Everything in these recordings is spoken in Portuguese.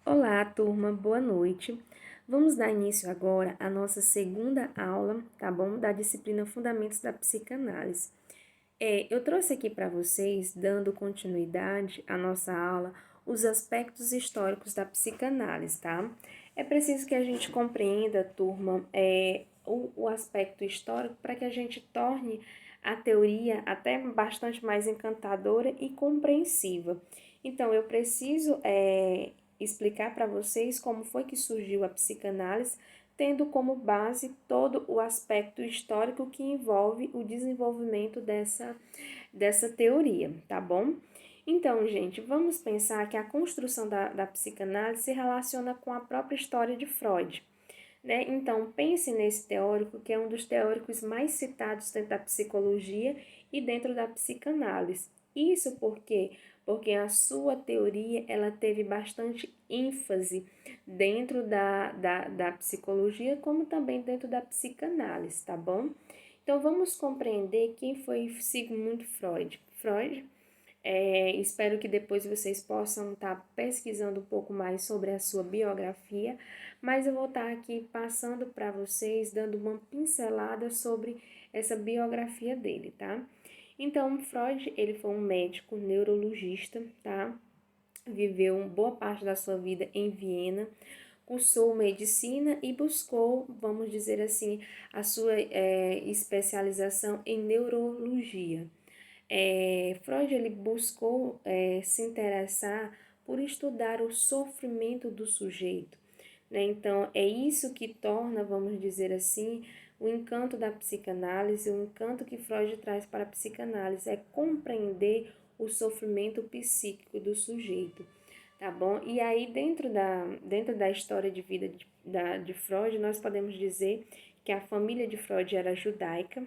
Olá, turma, boa noite. Vamos dar início agora à nossa segunda aula, tá bom? Da disciplina Fundamentos da Psicanálise. Eu trouxe aqui para vocês, dando continuidade à nossa aula, os aspectos históricos da psicanálise, tá? É preciso que a gente compreenda, turma, o aspecto histórico para que a gente torne a teoria até bastante mais encantadora e compreensiva. Então, eu preciso explicar para vocês como foi que surgiu a psicanálise, tendo como base todo o aspecto histórico que envolve o desenvolvimento dessa teoria, tá bom? Então, gente, vamos pensar que a construção da psicanálise se relaciona com a própria história de Freud, né? Então, pense nesse teórico, que é um dos teóricos mais citados dentro da psicologia e dentro da psicanálise. Isso porque a sua teoria ela teve bastante ênfase dentro da psicologia, como também dentro da psicanálise, tá bom? Então, vamos compreender quem foi Sigmund Freud. Espero que depois vocês possam estar pesquisando um pouco mais sobre a sua biografia, mas eu vou estar aqui passando para vocês, dando uma pincelada sobre essa biografia dele, tá? Então, Freud, ele foi um médico neurologista, tá? Viveu uma boa parte da sua vida em Viena, cursou medicina e buscou, vamos dizer assim, a sua especialização em neurologia. Freud ele buscou se interessar por estudar o sofrimento do sujeito, né? Então, é isso que torna, vamos dizer assim, o encanto da psicanálise, o encanto que Freud traz para a psicanálise, é compreender o sofrimento psíquico do sujeito, tá bom? E aí, dentro da história de vida de Freud, nós podemos dizer que a família de Freud era judaica,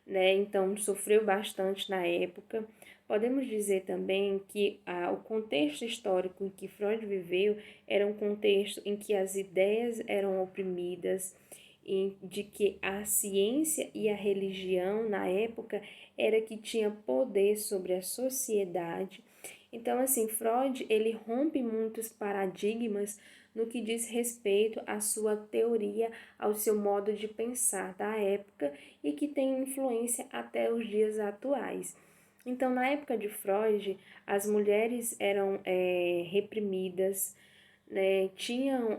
né? Então sofreu bastante na época. Podemos dizer também que o contexto histórico em que Freud viveu era um contexto em que as ideias eram oprimidas, de que a ciência e a religião na época era que tinha poder sobre a sociedade. Então, assim, Freud, ele rompe muitos paradigmas no que diz respeito à sua teoria, ao seu modo de pensar da época e que tem influência até os dias atuais. Então, na época de Freud, as mulheres eram reprimidas, né? Tinham,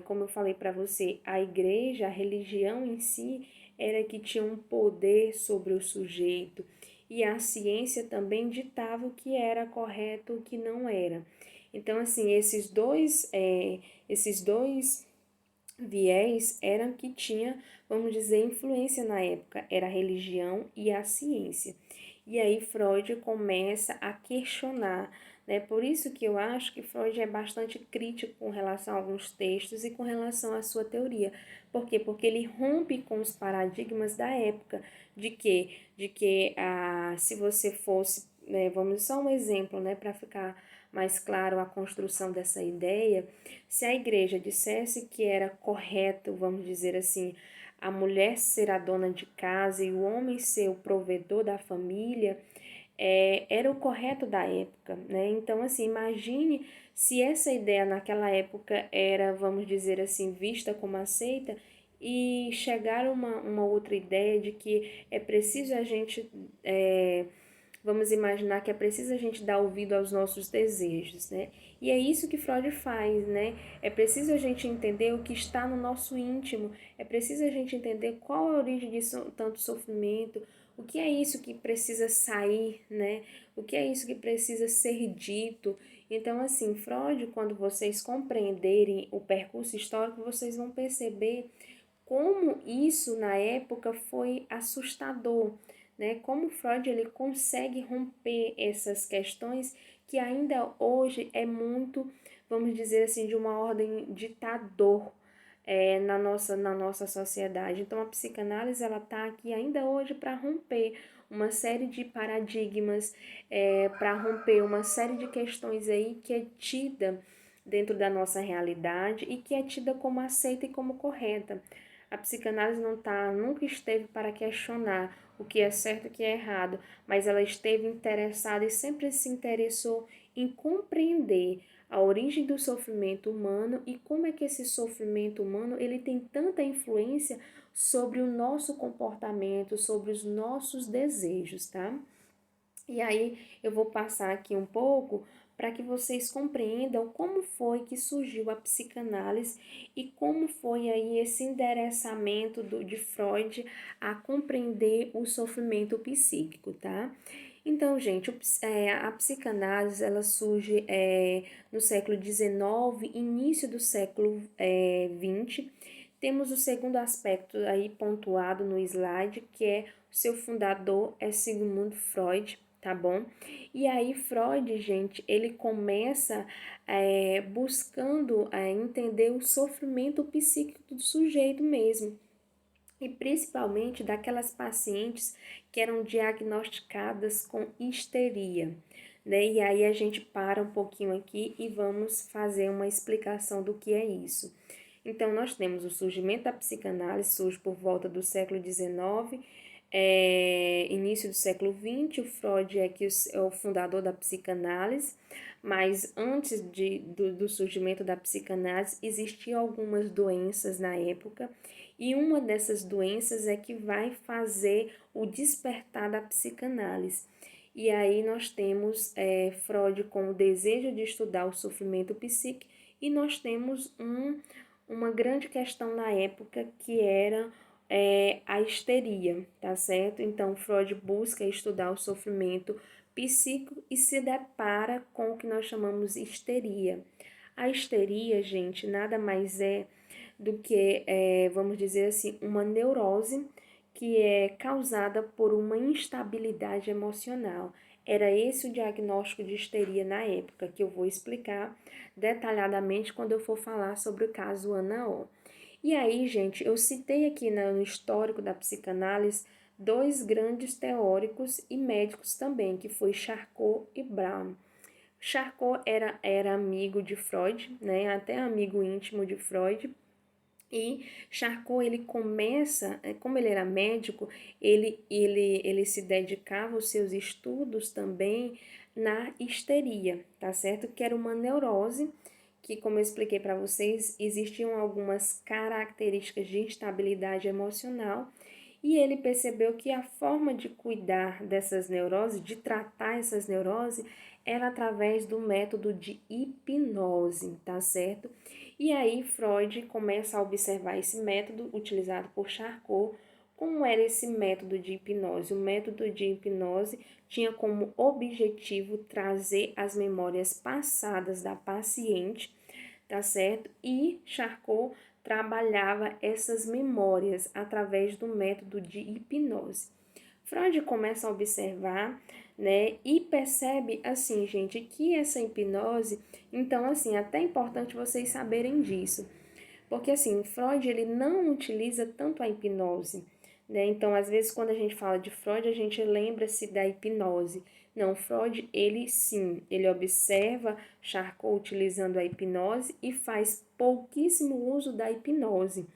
como eu falei para você, a igreja, a religião em si, era que tinha um poder sobre o sujeito, e a ciência também ditava o que era correto e o que não era. Então, assim, esses dois viés eram que tinha, vamos dizer, influência na época, era a religião e a ciência. E aí Freud começa a questionar, né? Por isso que eu acho que Freud é bastante crítico com relação a alguns textos e com relação à sua teoria. Por quê? Porque ele rompe com os paradigmas da época, de que se você fosse, né, vamos só um exemplo, né, para ficar mais claro a construção dessa ideia, se a igreja dissesse que era correto, vamos dizer assim, a mulher ser a dona de casa e o homem ser o provedor da família, era o correto da época, né? Então, assim, imagine se essa ideia naquela época era, vamos dizer assim, vista como aceita e chegar uma outra ideia de que é preciso a gente vamos imaginar que é preciso a gente dar ouvido aos nossos desejos, né? E é isso que Freud faz, né? É preciso a gente entender o que está no nosso íntimo, é preciso a gente entender qual é a origem de tanto sofrimento, o que é isso que precisa sair, né? O que é isso que precisa ser dito. Então, assim, Freud, quando vocês compreenderem o percurso histórico, vocês vão perceber como isso na época foi assustador, né? Como Freud ele consegue romper essas questões que ainda hoje é muito, vamos dizer assim, de uma ordem ditador na nossa sociedade. Então a psicanálise ela está aqui ainda hoje para romper uma série de paradigmas, para romper uma série de questões aí que é tida dentro da nossa realidade e que é tida como aceita e como correta. A psicanálise nunca esteve para questionar o que é certo e o que é errado, mas ela esteve interessada e sempre se interessou em compreender a origem do sofrimento humano e como é que esse sofrimento humano ele tem tanta influência sobre o nosso comportamento, sobre os nossos desejos, tá? E aí eu vou passar aqui um pouco para que vocês compreendam como foi que surgiu a psicanálise e como foi aí esse endereçamento de Freud a compreender o sofrimento psíquico, tá? Então, gente, a psicanálise ela surge no século XIX, início do século XX. Temos o segundo aspecto aí pontuado no slide, que é o seu fundador é Sigmund Freud, tá bom? E aí Freud, gente, ele começa buscando entender o sofrimento psíquico do sujeito mesmo, e principalmente daquelas pacientes que eram diagnosticadas com histeria, né? E aí a gente para um pouquinho aqui e vamos fazer uma explicação do que é isso. Então, nós temos o surgimento da psicanálise, surge por volta do século XIX, início do século XX, o Freud é o fundador da psicanálise, mas antes do surgimento da psicanálise, existiam algumas doenças na época, e uma dessas doenças é que vai fazer o despertar da psicanálise. E aí nós temos Freud com o desejo de estudar o sofrimento psíquico, e nós temos uma grande questão na época que era a histeria, tá certo? Então, Freud busca estudar o sofrimento psíquico e se depara com o que nós chamamos histeria. A histeria, gente, nada mais é do que, vamos dizer assim, uma neurose que é causada por uma instabilidade emocional. Era esse o diagnóstico de histeria na época, que eu vou explicar detalhadamente quando eu for falar sobre o caso Ana O. E aí, gente, eu citei aqui no histórico da psicanálise dois grandes teóricos e médicos também, que foi Charcot e Brown. Charcot era amigo de Freud, né, até amigo íntimo de Freud, e Charcot, ele começa, como ele era médico, ele se dedicava aos seus estudos também na histeria, tá certo? Que era uma neurose que, como eu expliquei para vocês, existiam algumas características de instabilidade emocional, e ele percebeu que a forma de cuidar dessas neuroses, de tratar essas neuroses, era através do método de hipnose, tá certo? E aí Freud começa a observar esse método utilizado por Charcot. Como era esse método de hipnose? O método de hipnose tinha como objetivo trazer as memórias passadas da paciente, tá certo? E Charcot trabalhava essas memórias através do método de hipnose. Freud começa a observar, né, e percebe, assim, gente, que essa hipnose, então, assim, até é importante vocês saberem disso, porque, assim, Freud, ele não utiliza tanto a hipnose, né, então, às vezes, quando a gente fala de Freud, a gente lembra-se da hipnose. Não, Freud, ele sim, ele observa Charcot utilizando a hipnose e faz pouquíssimo uso da hipnose.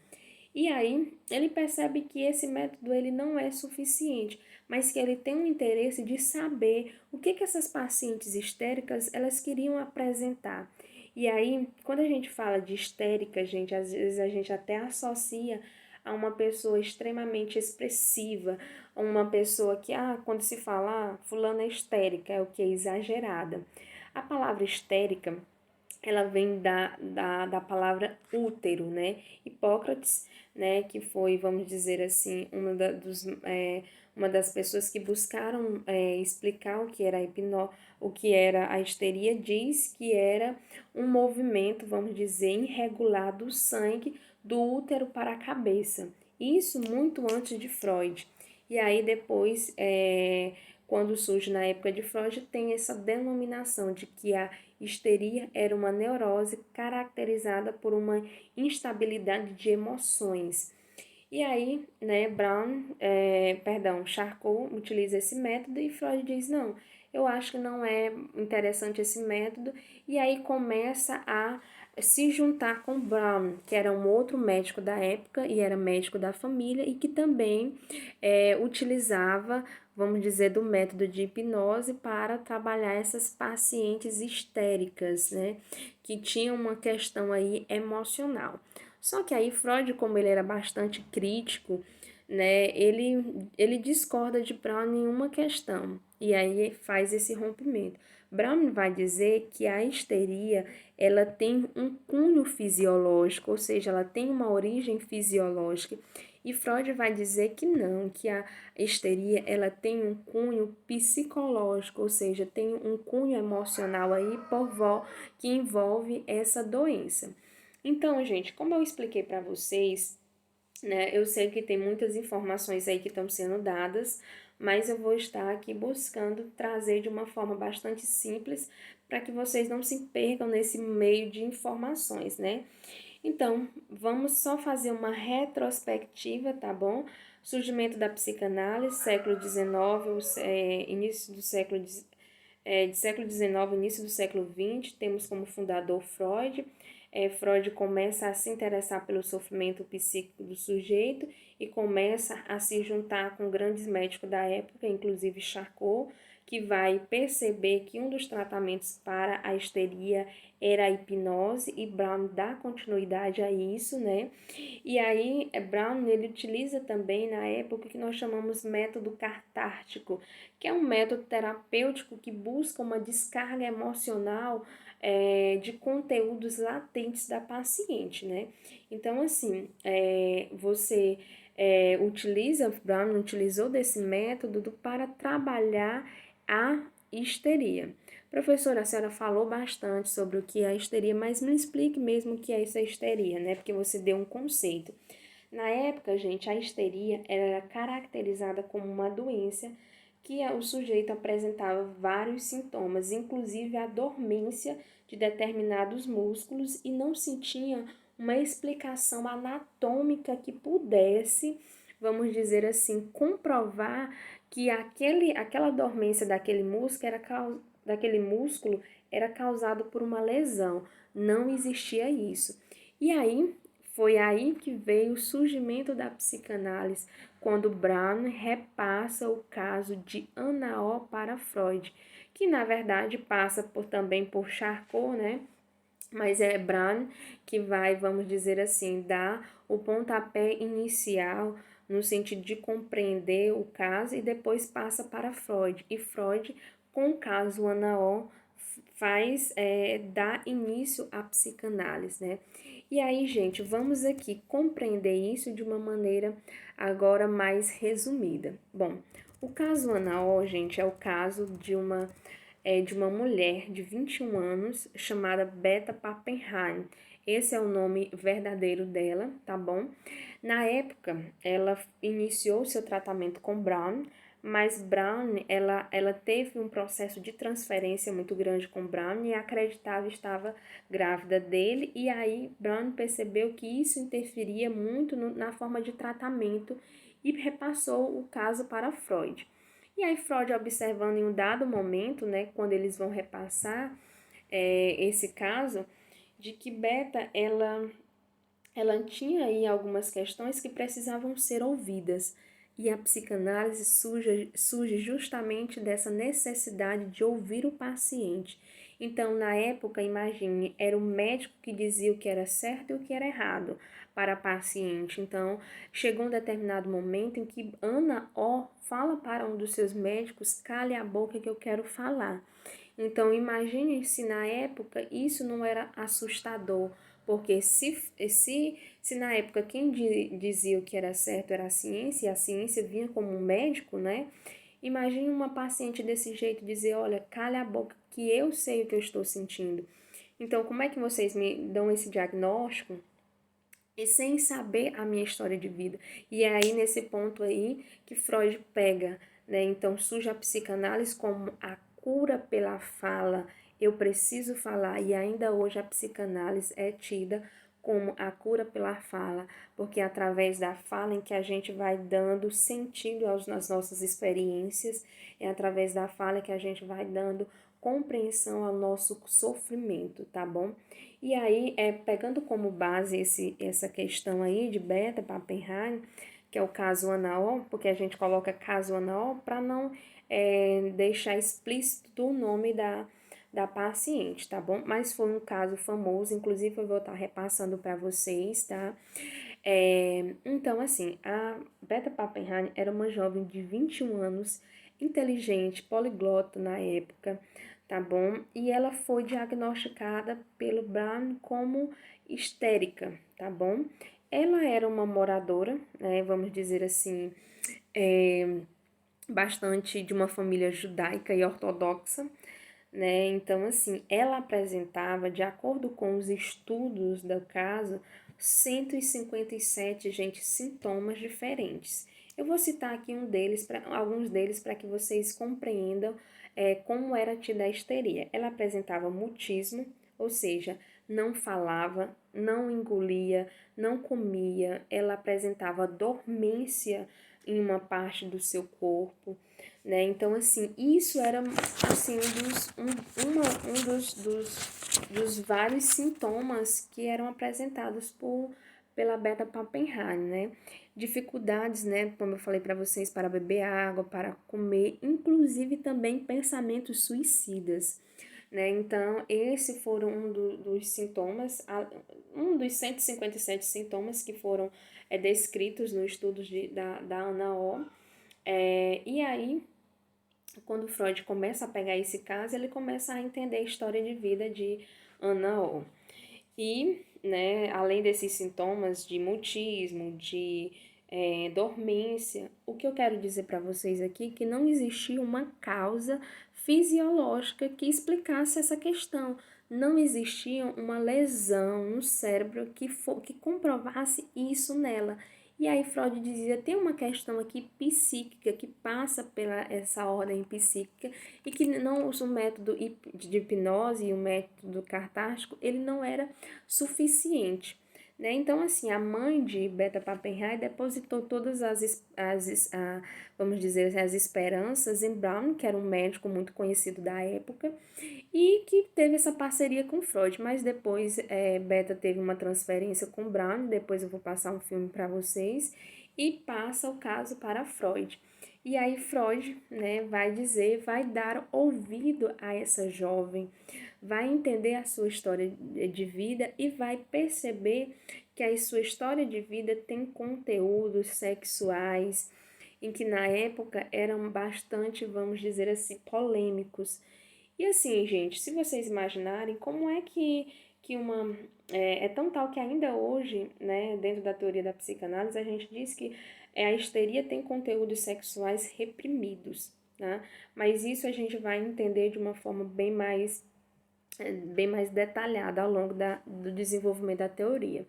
E aí ele percebe que esse método ele não é suficiente, mas que ele tem um interesse de saber o que essas pacientes histéricas elas queriam apresentar. E aí, quando a gente fala de histérica, gente, às vezes a gente até associa a uma pessoa extremamente expressiva, a uma pessoa que, quando se fala, fulana é histérica, é o que é exagerada. A palavra histérica ela vem da palavra útero, né? Hipócrates, né, que foi, vamos dizer assim, uma das pessoas que buscaram explicar o que era a histeria, diz que era um movimento, vamos dizer, irregular do sangue do útero para a cabeça. Isso muito antes de Freud. E aí depois, quando surge na época de Freud, tem essa denominação de que a histeria era uma neurose caracterizada por uma instabilidade de emoções. E aí, né, Charcot utiliza esse método e Freud diz, não, eu acho que não é interessante esse método, e aí começa a se juntar com Brown, que era um outro médico da época e era médico da família e que também utilizava, vamos dizer, do método de hipnose para trabalhar essas pacientes histéricas, né, que tinham uma questão aí emocional. Só que aí Freud, como ele era bastante crítico, né, ele discorda de Brown em uma questão e aí faz esse rompimento. Brown vai dizer que a histeria ela tem um cunho fisiológico, ou seja, ela tem uma origem fisiológica. E Freud vai dizer que não, que a histeria ela tem um cunho psicológico, ou seja, tem um cunho emocional aí que envolve essa doença. Então, gente, como eu expliquei para vocês, né, eu sei que tem muitas informações aí que estão sendo dadas, mas eu vou estar aqui buscando trazer de uma forma bastante simples para que vocês não se percam nesse meio de informações, né? Então, vamos só fazer uma retrospectiva, tá bom? Surgimento da psicanálise, século XIX, início do século de século XIX, início do século XX, temos como fundador Freud. Freud começa a se interessar pelo sofrimento psíquico do sujeito e começa a se juntar com grandes médicos da época, inclusive Charcot, que vai perceber que um dos tratamentos para a histeria era a hipnose e Brown dá continuidade a isso, né? E aí Brown ele utiliza também na época o que nós chamamos método catártico, que é um método terapêutico que busca uma descarga emocional de conteúdos latentes da paciente, né? Então, assim, Brown utilizou desse método para trabalhar a histeria. Professora, a senhora falou bastante sobre o que é a histeria, mas me explique mesmo o que é essa histeria, né? Porque você deu um conceito. Na época, gente, a histeria era caracterizada como uma doença que o sujeito apresentava vários sintomas, inclusive a dormência de determinados músculos e não se tinha uma explicação anatômica que pudesse, vamos dizer assim, comprovar que aquela dormência daquele músculo era causado por uma lesão. Não existia isso. E aí, foi aí que veio o surgimento da psicanálise, quando Brown repassa o caso de Anao para Freud, que na verdade passa também por Charcot, né? Mas é Brown que vai, vamos dizer assim, dar o pontapé inicial no sentido de compreender o caso e depois passa para Freud. E Freud, com o caso Anao, dá início à psicanálise, né? E aí, gente, vamos aqui compreender isso de uma maneira agora mais resumida. Bom, o caso Anao, gente, é o caso de uma mulher de 21 anos chamada Beta Pappenheim. Esse é o nome verdadeiro dela, tá bom? Na época, ela iniciou seu tratamento com Brown, mas Brown, ela teve um processo de transferência muito grande com Brown e acreditava estava grávida dele, e aí Brown percebeu que isso interferia muito na forma de tratamento e repassou o caso para Freud. E aí Freud, observando em um dado momento, né, quando eles vão repassar esse caso, de que Beta, ela tinha aí algumas questões que precisavam ser ouvidas. E a psicanálise surge justamente dessa necessidade de ouvir o paciente. Então, na época, imagine, era o médico que dizia o que era certo e o que era errado para a paciente. Então, chegou um determinado momento em que Ana O fala para um dos seus médicos: cale a boca que eu quero falar. Então, imagine se na época isso não era assustador, porque se na época quem dizia o que era certo era a ciência, e a ciência vinha como um médico, né? Imagine uma paciente desse jeito dizer: olha, cale a boca que eu sei o que eu estou sentindo. Então, como é que vocês me dão esse diagnóstico e sem saber a minha história de vida? E é aí nesse ponto aí que Freud pega, né? Então surge a psicanálise como a cura pela fala. Eu preciso falar, e ainda hoje a psicanálise é tida como a cura pela fala, porque é através da fala em que a gente vai dando sentido às nossas experiências, é através da fala que a gente vai dando compreensão ao nosso sofrimento, tá bom? E aí, pegando como base essa questão aí de Beta Pappenheim, que é o caso Anaó, porque a gente coloca caso Anaó para não deixar explícito o nome da paciente, tá bom? Mas foi um caso famoso, inclusive eu vou estar repassando para vocês, tá? Então, assim, a Beta Pappenheim era uma jovem de 21 anos, inteligente, poliglota na época, tá bom? E ela foi diagnosticada pelo Brown como histérica, tá bom? Ela era uma moradora, né, vamos dizer assim, bastante de uma família judaica e ortodoxa, né? Então, assim, ela apresentava, de acordo com os estudos do caso, 157, gente, sintomas diferentes. Eu vou citar aqui alguns deles para que vocês compreendam como era tida a histeria. Ela apresentava mutismo, ou seja, não falava, não engolia, não comia, ela apresentava dormência em uma parte do seu corpo, né? Então, assim, isso era, assim, dos vários sintomas que eram apresentados pela Beta Pappenheim, né? Dificuldades, né, como eu falei para vocês, para beber água, para comer, inclusive também pensamentos suicidas, né? Então, esse foram dos sintomas, um dos 157 sintomas que foram descritos no estudo da Ana O. E aí, quando Freud começa a pegar esse caso, ele começa a entender a história de vida de Ana O. E, né, além desses sintomas de mutismo, de dormência, o que eu quero dizer para vocês aqui é que não existia uma causa fisiológica que explicasse essa questão. Não existia uma lesão no cérebro que comprovasse isso nela. E aí Freud dizia, tem uma questão aqui psíquica que passa pela essa ordem psíquica e que não o método de hipnose e o método cartástico, ele não era suficiente, né? Então, assim, a mãe de Beta Pappenheim depositou todas vamos dizer assim, as esperanças em Brown, que era um médico muito conhecido da época, e que teve essa parceria com Freud, mas depois Beta teve uma transferência com Brown, depois eu vou passar um filme para vocês, e passa o caso para Freud. E aí Freud, né, vai dar ouvido a essa jovem, vai entender a sua história de vida e vai perceber que a sua história de vida tem conteúdos sexuais, em que na época eram bastante, vamos dizer assim, polêmicos. E assim, gente, se vocês imaginarem como é que uma... É tão tal que ainda hoje, né, dentro da teoria da psicanálise, a gente diz que a histeria tem conteúdos sexuais reprimidos, né? Mas isso a gente vai entender de uma forma bem mais detalhada ao longo do desenvolvimento da teoria.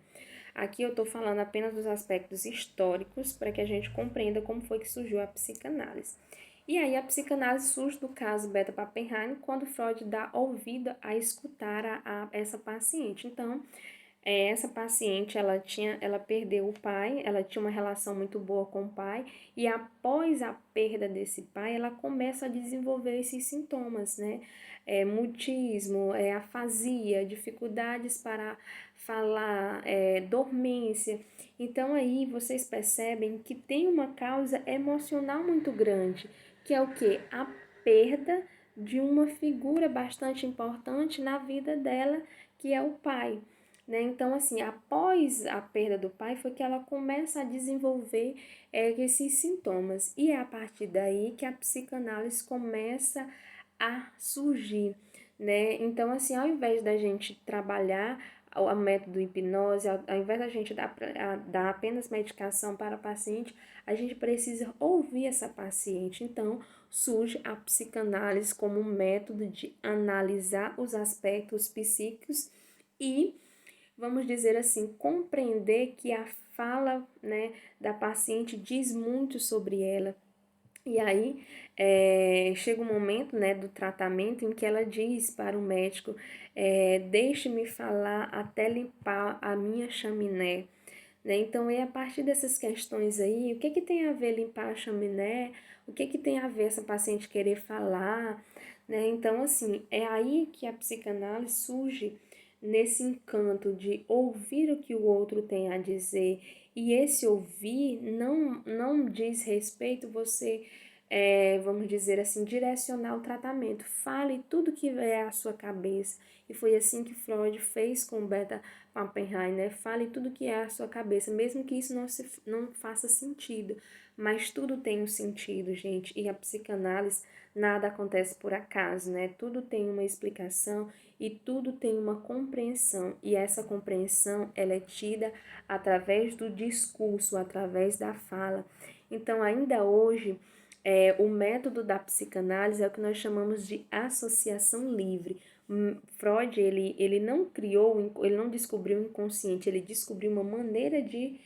Aqui eu estou falando apenas dos aspectos históricos para que a gente compreenda como foi que surgiu a psicanálise. E aí a psicanálise surge do caso Beta Pappenheim quando Freud dá ouvido a escutar a essa paciente. Então, essa paciente, ela perdeu o pai, ela tinha uma relação muito boa com o pai, e após a perda desse pai, ela começa a desenvolver esses sintomas, né? Mutismo, afasia, dificuldades para falar, dormência. Então aí vocês percebem que tem uma causa emocional muito grande, que é o quê? A perda de uma figura bastante importante na vida dela, que é o pai. Né? Então, assim, após a perda do pai, foi que ela começa a desenvolver esses sintomas. E é a partir daí que a psicanálise começa a surgir, né? Então, assim, ao invés da gente trabalhar o método hipnose, ao invés da gente dar apenas medicação para a paciente, a gente precisa ouvir essa paciente. Então, surge a psicanálise como um método de analisar os aspectos psíquicos e, vamos dizer assim, compreender que a fala, né, da paciente diz muito sobre ela, E aí, chega um momento, né, do tratamento em que ela diz para o médico, deixe-me falar até limpar a minha chaminé, né? Então, é a partir dessas questões aí, o que que tem a ver limpar a chaminé? O que que tem a ver essa paciente querer falar, né? Então, assim, é aí que a psicanálise surge nesse encanto de ouvir o que o outro tem a dizer. E esse ouvir não diz respeito você, vamos dizer assim, direcionar o tratamento. Fale tudo que vier à sua cabeça. E foi assim que Freud fez com Beta Pappenheim, né? Fale tudo que é à sua cabeça, mesmo que isso não faça sentido. Mas tudo tem um sentido, gente. E a psicanálise, nada acontece por acaso, né? Tudo tem uma explicação e tudo tem uma compreensão. E essa compreensão, ela é tida através do discurso, através da fala. Então, ainda hoje, o método da psicanálise é o que nós chamamos de associação livre. Freud, ele não criou, ele não descobriu o inconsciente, ele descobriu uma maneira de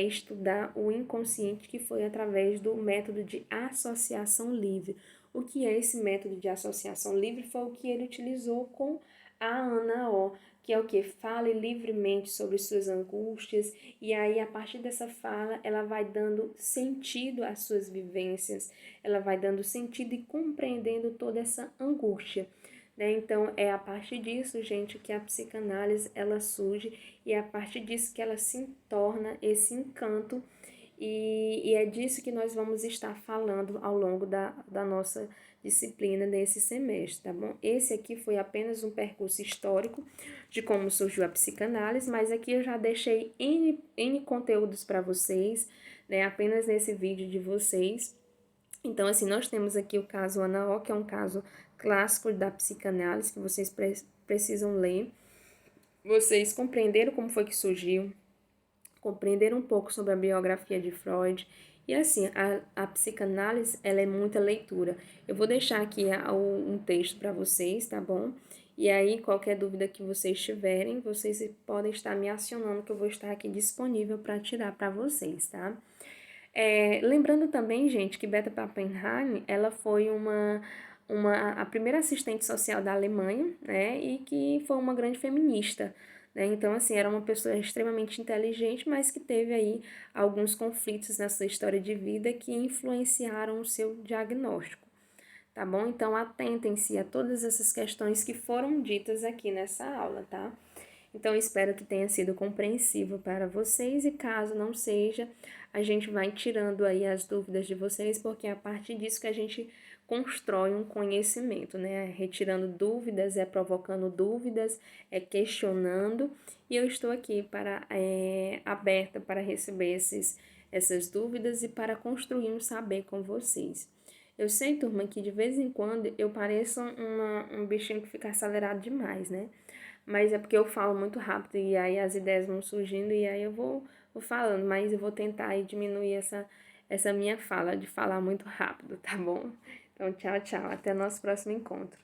estudar o inconsciente que foi através do método de associação livre. O que é esse método de associação livre foi o que ele utilizou com a Ana O, que é o que? Fale livremente sobre suas angústias, e aí a partir dessa fala ela vai dando sentido às suas vivências, ela vai dando sentido e compreendendo toda essa angústia. Né? Então, é a partir disso, gente, que a psicanálise ela surge e é a partir disso que ela se torna esse encanto e é disso que nós vamos estar falando ao longo da nossa disciplina nesse semestre, tá bom? Esse aqui foi apenas um percurso histórico de como surgiu a psicanálise, mas aqui eu já deixei N conteúdos para vocês, né? Apenas nesse vídeo de vocês. Então, assim, nós temos aqui o caso Ana O, que é um caso clássico da psicanálise que vocês precisam ler. Vocês compreenderam como foi que surgiu, compreenderam um pouco sobre a biografia de Freud. E assim, a psicanálise, ela é muita leitura. Eu vou deixar aqui um texto para vocês, tá bom? E aí, qualquer dúvida que vocês tiverem, vocês podem estar me acionando, que eu vou estar aqui disponível para tirar para vocês, tá? Lembrando também, gente, que Beta Pappenheim, ela foi a primeira assistente social da Alemanha, né, e que foi uma grande feminista, né, então, assim, era uma pessoa extremamente inteligente, mas que teve aí alguns conflitos na sua história de vida que influenciaram o seu diagnóstico, tá bom? Então, atentem-se a todas essas questões que foram ditas aqui nessa aula, tá? Então, espero que tenha sido compreensível para vocês e caso não seja, a gente vai tirando aí as dúvidas de vocês, porque é a partir disso que a gente constrói um conhecimento, né? Retirando dúvidas, provocando dúvidas, questionando, e eu estou aqui aberta para receber essas dúvidas e para construir um saber com vocês. Eu sei, turma, que de vez em quando eu pareço um bichinho que fica acelerado demais, né? Mas é porque eu falo muito rápido e aí as ideias vão surgindo e aí eu vou falando, mas eu vou tentar aí diminuir essa minha fala, de falar muito rápido, tá bom? Então, tchau, tchau. Até nosso próximo encontro.